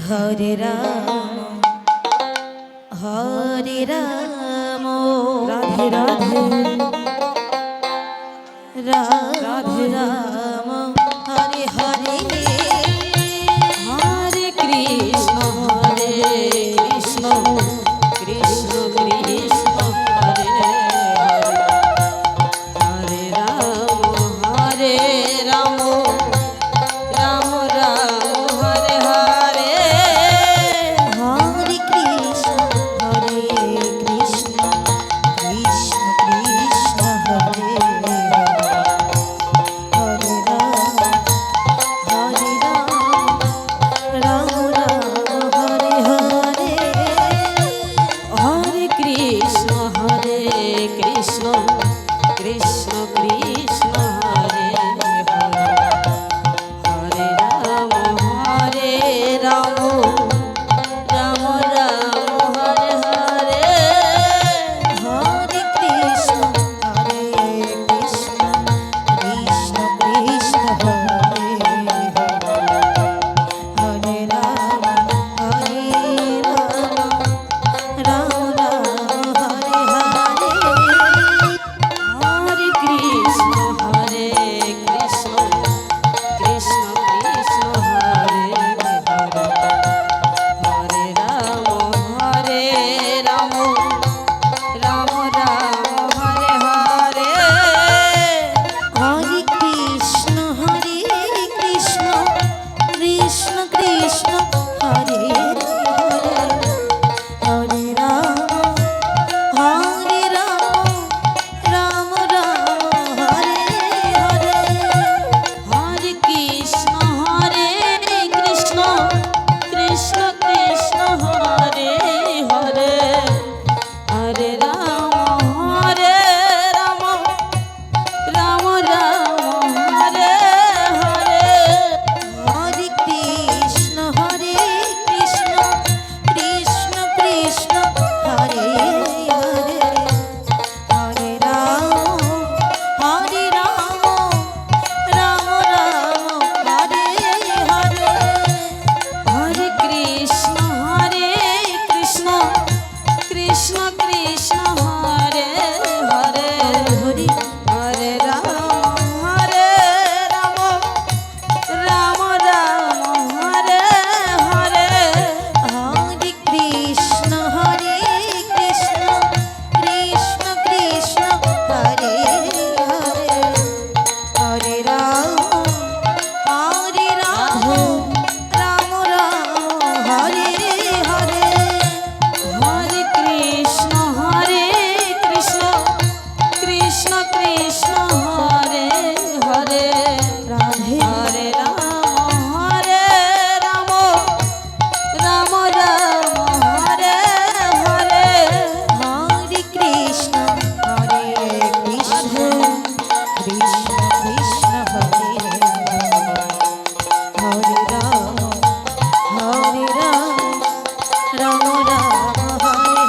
Hare Ram Hare Ram Radhe Radhe Radhe Ram Hare Hare Hare Krishna Krishna Krishna Krishna Hare Hare Hare Ram Ram Ram Hare Hare Hare Krishna Krishna Krishna Krishna Hare Hare Ram Ram Ram Hare Hare Hare Krishna Krishna Krishna Krishna Hare Hare Hare Ram Ram Ram Hare Hare Hare Krishna Krishna Krishna Krishna Hare Hare Ram Ram Ram Hare Hare Hare Krishna Krishna Krishna Krishna Hare Hare Ram Ram Ram Hare Hare Hare Krishna Krishna Krishna Krishna Hare Hare Hare Ram Ram Ram Hare Hare Hare Krishna Krishna Krishna Krishna Hare Hare Hare Ram Ram Ram Hare Hare Hare Krishna Krishna Krishna Krishna Hare Hare Hare Ram Ram Hare Hare Hare Krishna Krishna Krishna Krishna Hare Hare Hare Hare Ram Ram Ram Hare Hare Hare Krishna Krishna Krishna Krishna Hare Hare Hare Ram Ram Hare Hare Hare Krishna Krishna Krishna Krishna Hare Hare Radhe Hare Ram Ram Ram Hare Hare Hare Krishna Krishna Krishna Krishna Hare Hare Ram Ram Hare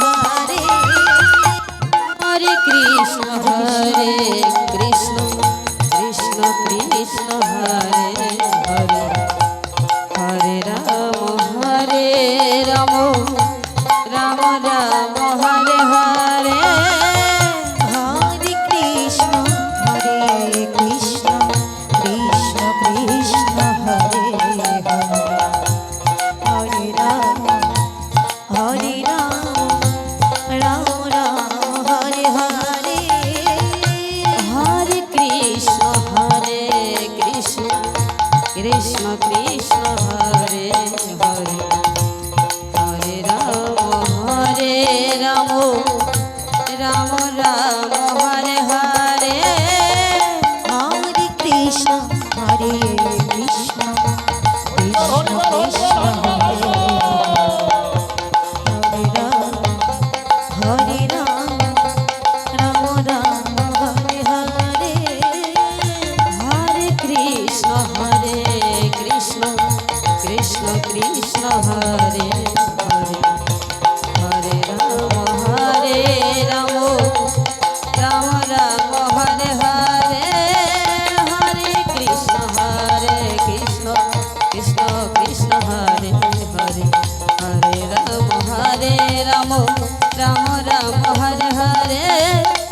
Hare Hare Krishna Krishna Krishna Krishna Hare Hare Hare Ram Ram Ram Hare Hare Hare Krishna Krishna Krishna Krishna Hare Hare Ram Ram Hare Hare Hare Krishna Krishna Krishna Krishna Hare Hare Hare Ram Ram Ram Hare Hare Hare Krishna Krishna Krishna Krishna Hare Hare Ram Ram Ram Hare Hare